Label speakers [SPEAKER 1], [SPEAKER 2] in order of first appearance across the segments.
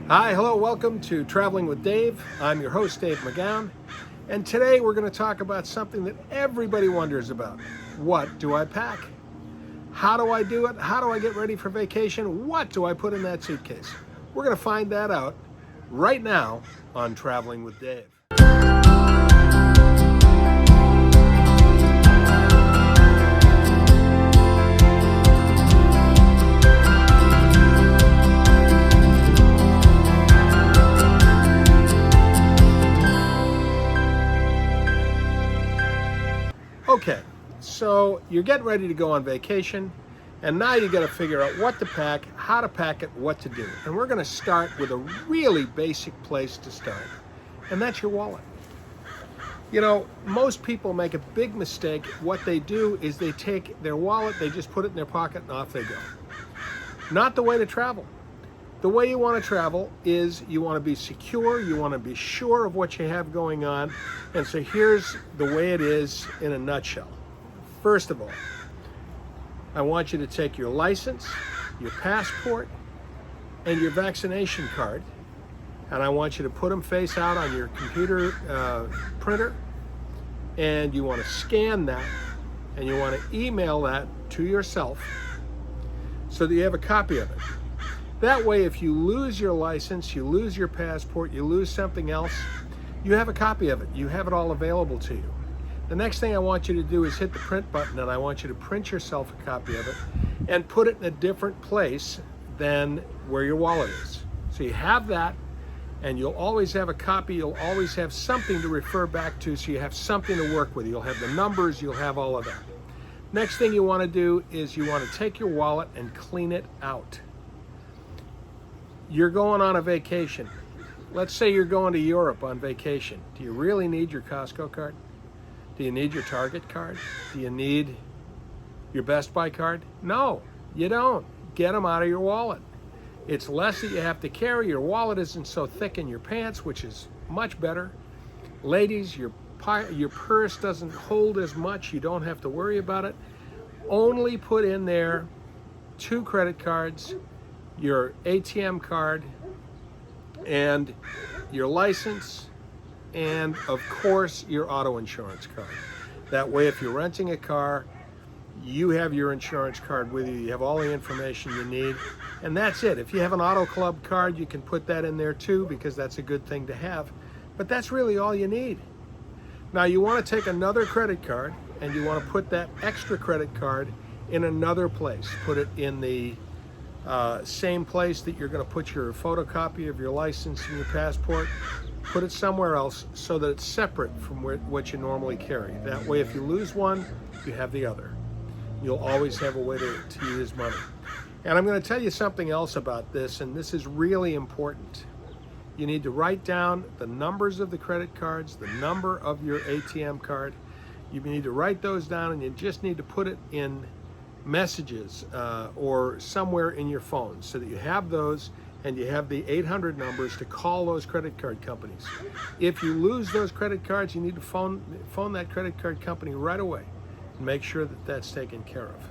[SPEAKER 1] Hi, hello, welcome to Traveling with Dave. I'm your host, Dave McGowan, and today we're going to talk about something that everybody wonders about. What do I pack? How do I do it? How do I get ready for vacation? What do I put in that suitcase? We're going to find that out right now on Traveling with Dave. Okay, so you're getting ready to go on vacation, and now you got to figure out what to pack, how to pack it, what to do. And we're going to start with a really basic place to start, and that's your wallet. You know, most people make a big mistake. What they do is they take their wallet, they just put it in their pocket, and off they go. Not the way to travel. The way you want to travel is you want to be secure, you want to be sure of what you have going on. And so here's the way it is in a nutshell. First of all, I want you to take your license, your passport, and your vaccination card, and I want you to put them face out on your computer printer, and you want to scan that, and you want to email that to yourself so that you have a copy of it. That way, if you lose your license, you lose your passport, you lose something else, you have a copy of it. You have it all available to you. The next thing I want you to do is hit the print button, and I want you to print yourself a copy of it and put it in a different place than where your wallet is. So you have that, and you'll always have a copy. You'll always have something to refer back to, so you have something to work with. You'll have the numbers, you'll have all of that. Next thing you want to do is you want to take your wallet and clean it out. You're going on a vacation. Let's say you're going to Europe on vacation. Do you really need your Costco card? Do you need your Target card? Do you need your Best Buy card? No, you don't. Get them out of your wallet. It's less that you have to carry. Your wallet isn't so thick in your pants, which is much better. Ladies, your purse doesn't hold as much. You don't have to worry about it. Only put in there 2 credit cards, your ATM card, and your license, and of course your auto insurance card. That way, if you're renting a car, you have your insurance card with you. You have all the information you need, and that's it. If you have an auto club card, you can put that in there too, because that's a good thing to have, but that's really all you need. Now you want to take another credit card, and you want to put that extra credit card in another place. Put it in the same place that you're going to put your photocopy of your license and your passport. Put it somewhere else so that it's separate from what you normally carry. That way, if you lose one, you have the other. You'll always have a way to use money. And I'm going to tell you something else about this, and this is really important. You need to write down the numbers of the credit cards, the number of your ATM card. You need to write those down, and you just need to put it in messages or somewhere in your phone so that you have those, and you have the 800 numbers to call those credit card companies. If you lose those credit cards, you need to phone that credit card company right away and make sure that that's taken care of.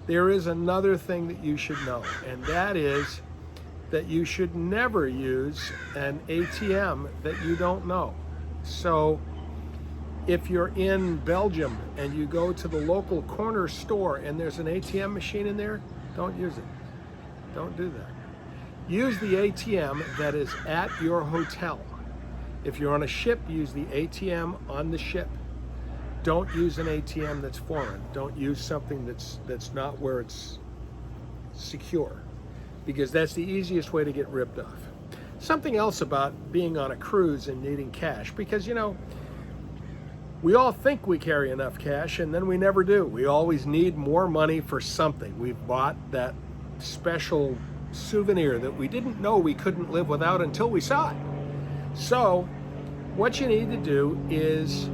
[SPEAKER 1] There is another thing that you should know, and that is that you should never use an ATM that you don't know. So if you're in Belgium and you go to the local corner store and there's an ATM machine in there, don't use it. Don't do that. Use the ATM that is at your hotel. If you're on a ship, use the ATM on the ship. Don't use an ATM that's foreign. Don't use something that's not where it's secure, because that's the easiest way to get ripped off. Something else about being on a cruise and needing cash, because you know, we all think we carry enough cash, and then we never do. We always need more money for something. We've bought that special souvenir that we didn't know we couldn't live without until we saw it. So what you need to do is,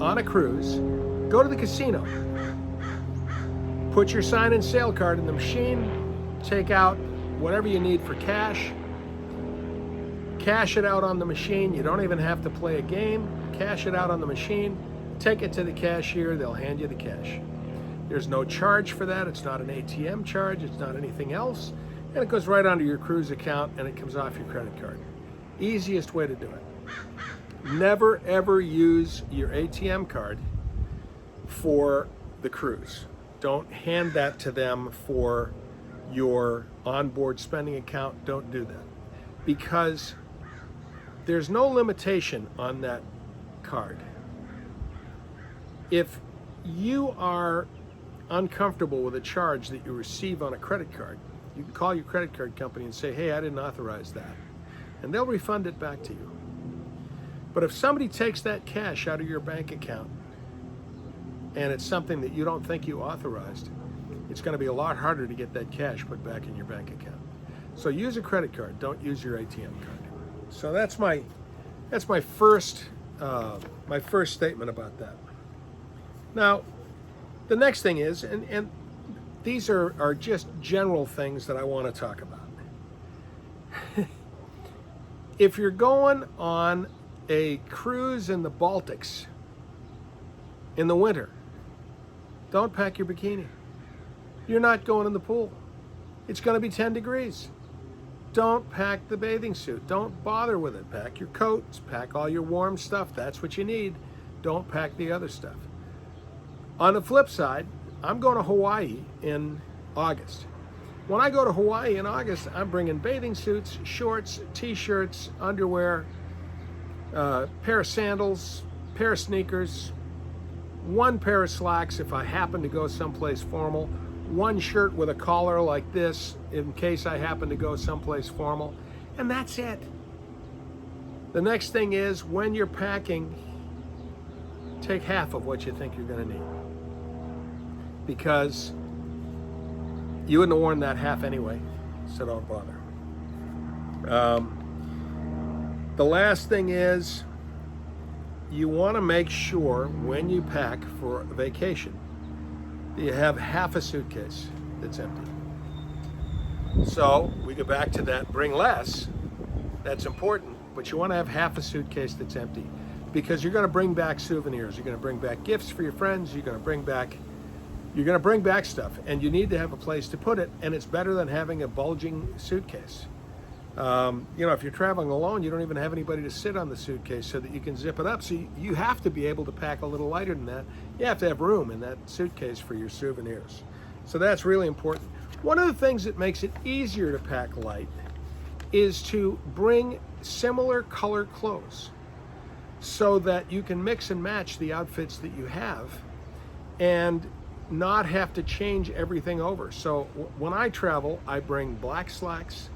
[SPEAKER 1] on a cruise, go to the casino. Put your sign and sale card in the machine, take out whatever you need for cash, cash it out on the machine. You don't even have to play a game. Cash it out on the machine, take it to the cashier, they'll hand you the cash. There's no charge for that. It's not an ATM charge, it's not anything else. and it goes right onto your cruise account and it comes off your credit card. Easiest way to do it. Never ever use your ATM card for the cruise. Don't hand that to them for your onboard spending account. Don't do that, because there's no limitation on that card. If you are uncomfortable with a charge that you receive on a credit card, you can call your credit card company and say, hey, I didn't authorize that, and they'll refund it back to you. But if somebody takes that cash out of your bank account and it's something that you don't think you authorized, it's going to be a lot harder to get that cash put back in your bank account. So use a credit card, don't use your ATM card. So that's my first statement about that. Now, the next thing is, and these are just general things that I want to talk about. If you're going on a cruise in the Baltics in the winter, don't pack your bikini. You're not going in the pool. It's going to be 10 degrees. Don't pack the bathing suit. Don't bother with it. Pack your coats, pack all your warm stuff. That's what you need. Don't pack the other stuff. On the flip side, I'm going to Hawaii in August. When I go to Hawaii in August, I'm bringing bathing suits, shorts, t-shirts, underwear, pair of sandals, pair of sneakers, one pair of slacks if I happen to go someplace formal, one shirt with a collar like this in case I happen to go someplace formal, and that's it. The next thing is, when you're packing, take half of what you think you're going to need, because you wouldn't have worn that half anyway, so don't bother. The last thing is, you want to make sure when you pack for a vacation that you have half a suitcase that's empty. So we go back to that, bring less. That's important, but you want to have half a suitcase that's empty, because you're going to bring back souvenirs. You're going to bring back gifts for your friends. You're going to bring back stuff, and you need to have a place to put it, and it's better than having a bulging suitcase. If you're traveling alone, you don't even have anybody to sit on the suitcase so that you can zip it up. So you have to be able to pack a little lighter than that. You have to have room in that suitcase for your souvenirs. So that's really important. One of the things that makes it easier to pack light is to bring similar color clothes so that you can mix and match the outfits that you have and not have to change everything over. So when I travel, I bring black slacks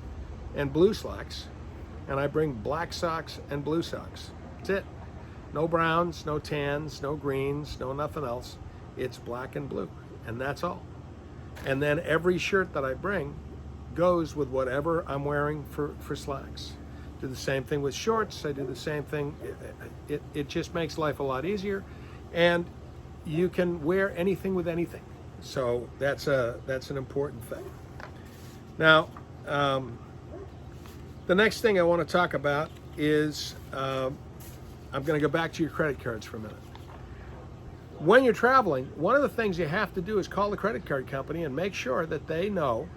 [SPEAKER 1] and blue slacks, and I bring black socks and blue socks. That's it. No browns, no tans, no greens, no nothing else. It's black and blue, and that's all. And then every shirt that I bring goes with whatever I'm wearing for slacks. Do the same thing with shorts. I do the same thing. It just makes life a lot easier, and you can wear anything with anything. So that's an important thing. Now, the next thing I want to talk about is, I'm going to go back to your credit cards for a minute. When you're traveling, one of the things you have to do is call the credit card company and make sure that they know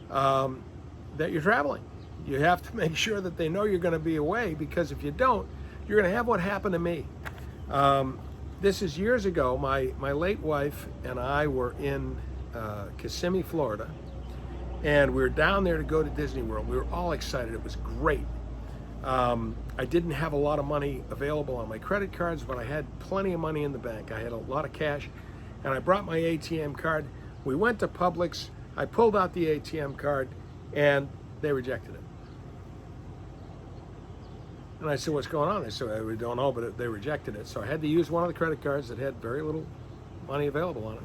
[SPEAKER 1] that you're traveling. You have to make sure that they know you're going to be away, because if you don't, you're going to have what happened to me. This is years ago. My late wife and I were in Kissimmee, Florida, and we were down there to go to Disney World. We were all excited. It was great. I didn't have a lot of money available on my credit cards, but I had plenty of money in the bank. I had a lot of cash, and I brought my ATM card. We went to Publix. I pulled out the ATM card, and they rejected it. And I said, what's going on? They said, we don't know, but they rejected it. So I had to use one of the credit cards that had very little money available on it.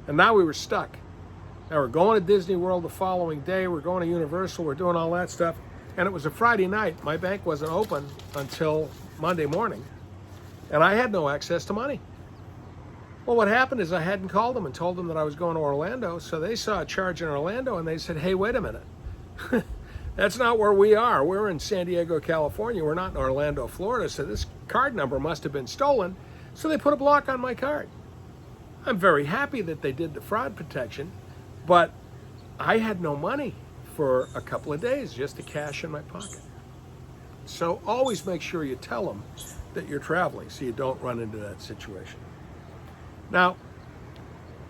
[SPEAKER 1] And now we were stuck. Now we're going to Disney World the following day. We're going to Universal. We're doing all that stuff. And it was a Friday night. My bank wasn't open until Monday morning. And I had no access to money. Well, what happened is I hadn't called them and told them that I was going to Orlando. So they saw a charge in Orlando, and they said, hey, wait a minute. That's not where we are. We're in San Diego, California. We're not in Orlando, Florida. So this card number must have been stolen. So they put a block on my card. I'm very happy that they did the fraud protection, but I had no money for a couple of days just to cash in my pocket. So always make sure you tell them that you're traveling so you don't run into that situation. Now,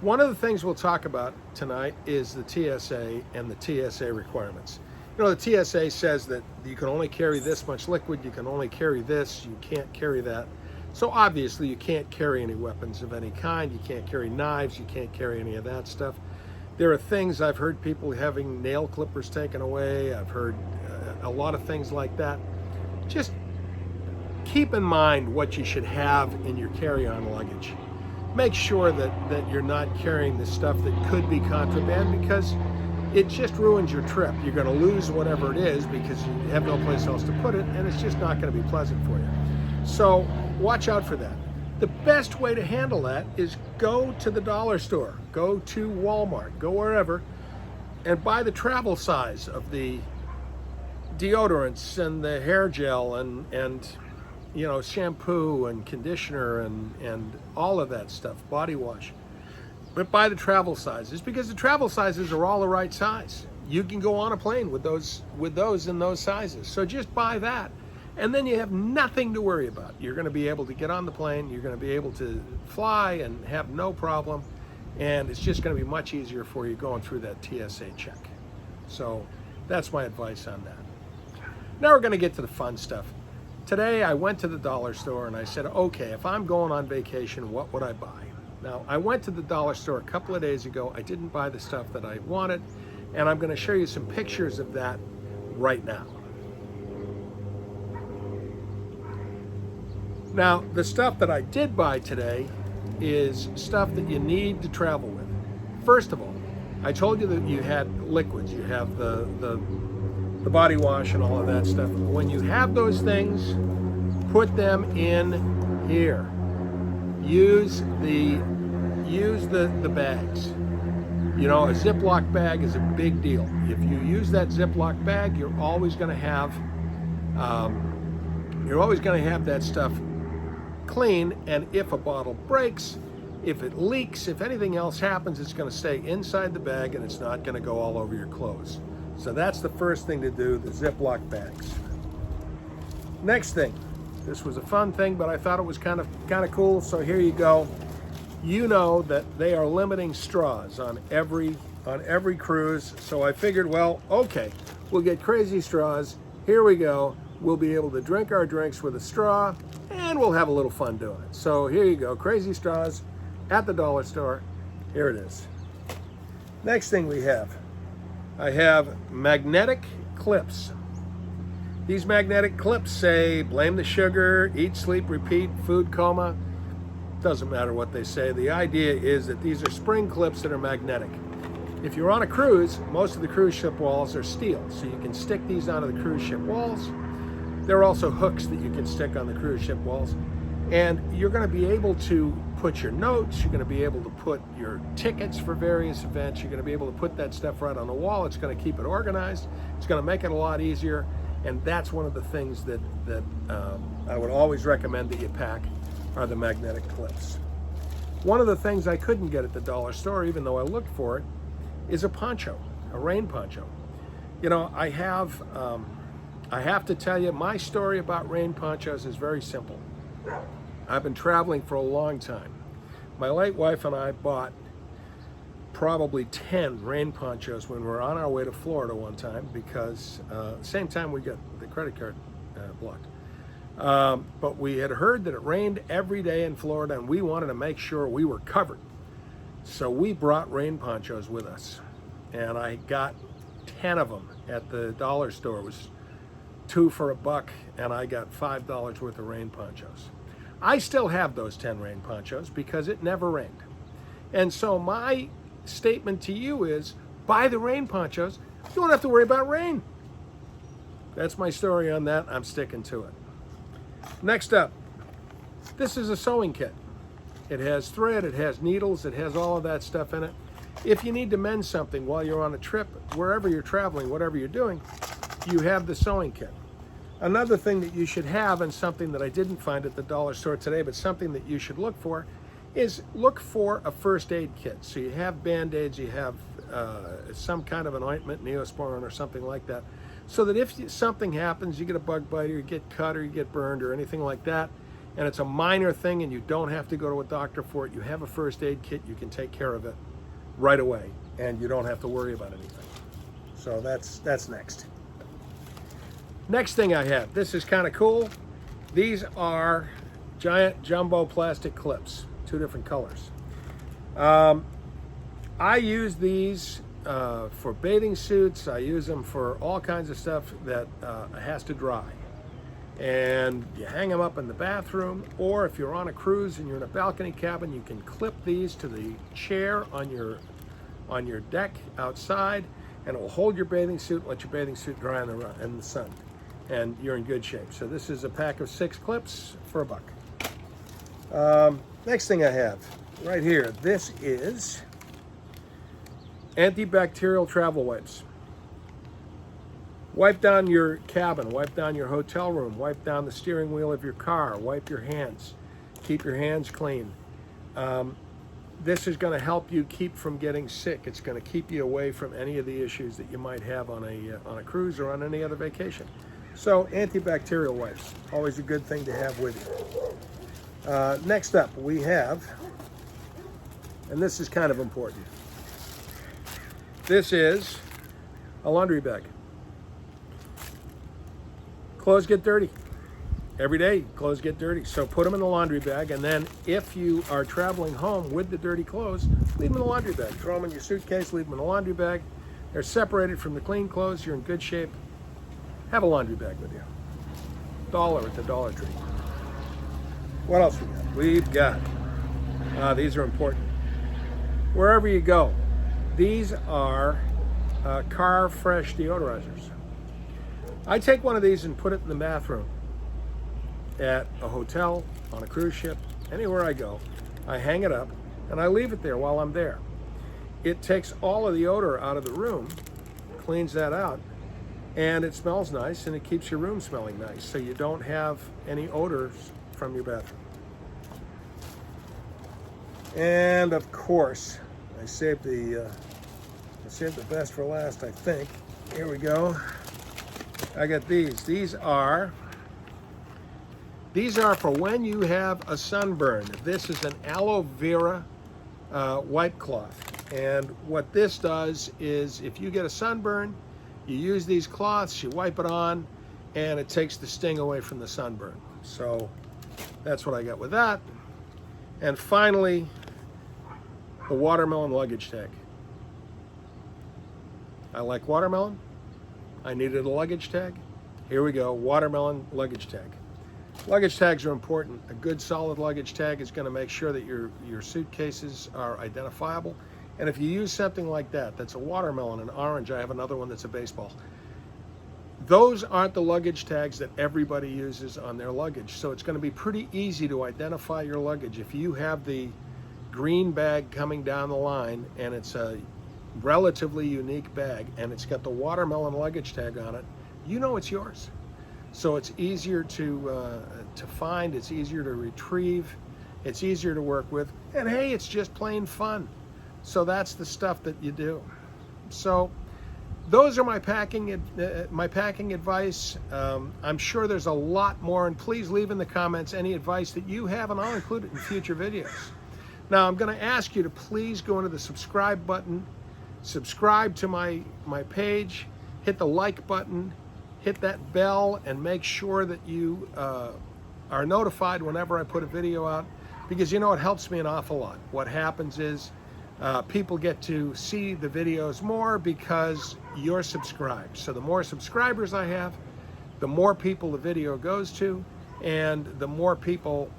[SPEAKER 1] one of the things we'll talk about tonight is the TSA and the TSA requirements. You know, the TSA says that you can only carry this much liquid, you can only carry this, you can't carry that. So obviously you can't carry any weapons of any kind, you can't carry knives, you can't carry any of that stuff. There are things, I've heard people having nail clippers taken away, I've heard a lot of things like that. Just keep in mind what you should have in your carry-on luggage. Make sure that you're not carrying the stuff that could be contraband, because it just ruins your trip. You're going to lose whatever it is because you have no place else to put it, and it's just not going to be pleasant for you. So watch out for that. The best way to handle that is go to the dollar store, go to Walmart, go wherever, and buy the travel size of the deodorants and the hair gel and you know, shampoo and conditioner and all of that stuff, body wash. But buy the travel sizes, because the travel sizes are all the right size. You can go on a plane with those in those sizes. So just buy that, and then you have nothing to worry about. You're going to be able to get on the plane, you're going to be able to fly and have no problem, and it's just going to be much easier for you going through that TSA check. So that's my advice on that. Now we're going to get to the fun stuff. Today I went to the dollar store and I said, okay, if I'm going on vacation, what would I buy? Now, I went to the dollar store a couple of days ago. I didn't buy the stuff that I wanted, and I'm going to show you some pictures of that right now. Now, the stuff that I did buy today is stuff that you need to travel with. First of all, I told you that you had liquids. You have the body wash and all of that stuff. When you have those things, put them in here. Use the bags. You know, a Ziploc bag is a big deal. If you use that Ziploc bag, you're always going to have that stuff clean. And if a bottle breaks, if it leaks, if anything else happens, it's going to stay inside the bag and it's not going to go all over your clothes. So that's the first thing to do, the Ziploc bags. Next thing, this was a fun thing, but I thought it was kind of cool, so here you go. You know that they are limiting straws on every cruise, so I figured, well, okay, we'll get crazy straws. Here we go. We'll be able to drink our drinks with a straw, and we'll have a little fun doing it. So here you go, crazy straws at the dollar store. Here it is. Next thing we have, I have magnetic clips. These magnetic clips say, blame the sugar, eat, sleep, repeat, food coma. Doesn't matter what they say. The idea is that these are spring clips that are magnetic. If you're on a cruise, most of the cruise ship walls are steel, so you can stick these onto the cruise ship walls. There are also hooks that you can stick on the cruise ship walls. And you're going to be able to put your notes, you're going to be able to put your tickets for various events, you're going to be able to put that stuff right on the wall. It's going to keep it organized, it's going to make it a lot easier, and that's one of the things that I would always recommend that you pack are the magnetic clips. One of the things I couldn't get at the dollar store, even though I looked for it, is a poncho, a rain poncho. You know, I have to tell you, my story about rain ponchos is very simple. I've been traveling for a long time. My late wife and I bought probably 10 rain ponchos when we were on our way to Florida one time, because same time we got the credit card blocked. But we had heard that it rained every day in Florida, and we wanted to make sure we were covered. So we brought rain ponchos with us, and I got 10 of them at the dollar store. It was 2 for $1, and I got $5 worth of rain ponchos. I still have those 10 rain ponchos because it never rained. And so my statement to you is, buy the rain ponchos. You don't have to worry about rain. That's my story on that. I'm sticking to it. Next up, this is a sewing kit. It has thread, it has needles, it has all of that stuff in it. If you need to mend something while you're on a trip, wherever you're traveling, whatever you're doing, you have the sewing kit. Another thing that you should have, and something that I didn't find at the dollar store today, but something that you should look for, is look for a first aid kit. So you have Band-Aids, you have some kind of an ointment, Neosporin or something like that, so that if something happens, you get a bug bite or you get cut or you get burned or anything like that, and it's a minor thing and you don't have to go to a doctor for it, you have a first aid kit, you can take care of it right away and you don't have to worry about anything. So that's next. Next thing I have, this is kind of cool. These are giant jumbo plastic clips, 2 different colors. I use these for bathing suits. I use them for all kinds of stuff that has to dry. And you hang them up in the bathroom, or if you're on a cruise and you're in a balcony cabin, you can clip these to the chair on your deck outside, and it will hold your bathing suit and let your bathing suit dry in the sun. And you're in good shape. So this is a pack of 6 clips for $1. Next thing I have right here, this is antibacterial travel wipes. Wipe down your cabin, wipe down your hotel room, wipe down the steering wheel of your car, wipe your hands, keep your hands clean. This is going to help you keep from getting sick. It's going to keep you away from any of the issues that you might have on a cruise or on any other vacation. So antibacterial wipes, always a good thing to have with you. Next up we have, and this is kind of important, this is a laundry bag. Clothes get dirty. Every day, clothes get dirty. So put them in the laundry bag, and then if you are traveling home with the dirty clothes, leave them in the laundry bag. Throw them in your suitcase, leave them in the laundry bag. They're separated from the clean clothes. You're in good shape. Have a laundry bag with you. $1 at the Dollar Tree. What else we got? We've got, these are important. Wherever you go, these are car fresh deodorizers. I take one of these and put it in the bathroom at a hotel, on a cruise ship, anywhere I go. I hang it up and I leave it there while I'm there. It takes all of the odor out of the room, cleans that out, and it smells nice and it keeps your room smelling nice, so you don't have any odors from your bathroom. And of course, I saved the best for last, I think. Here we go. I got these. These are for when you have a sunburn. This is an aloe vera wipe cloth. And what this does is, if you get a sunburn, you use these cloths, you wipe it on, and it takes the sting away from the sunburn. So that's what I got with that. And finally, the watermelon luggage tag. I like watermelon. I needed a luggage tag. Here we go, watermelon luggage tag. Luggage tags are important. A good solid luggage tag is going to make sure that your suitcases are identifiable. And if you use something like that, that's a watermelon, an orange, I have another one that's a baseball. Those aren't the luggage tags that everybody uses on their luggage. So it's going to be pretty easy to identify your luggage. If you have the green bag coming down the line and it's a relatively unique bag and it's got the watermelon luggage tag on it, you know it's yours. So it's easier to find, it's easier to retrieve, it's easier to work with, and hey, it's just plain fun. So that's the stuff that you do. So those are my packing advice. I'm sure there's a lot more, and please leave in the comments any advice that you have, and I'll include it in future videos. Now I'm going to ask you to please go into the subscribe button, subscribe to my page, hit the like button, hit that bell, and make sure that you are notified whenever I put a video out, because you know it helps me an awful lot. What happens is people get to see the videos more because you're subscribed. So the more subscribers I have, the more people the video goes to, and the more people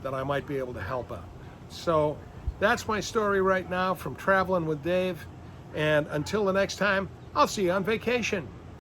[SPEAKER 1] that I might be able to help out. So that's my story right now from Traveling with Dave. And until the next time, I'll see you on vacation.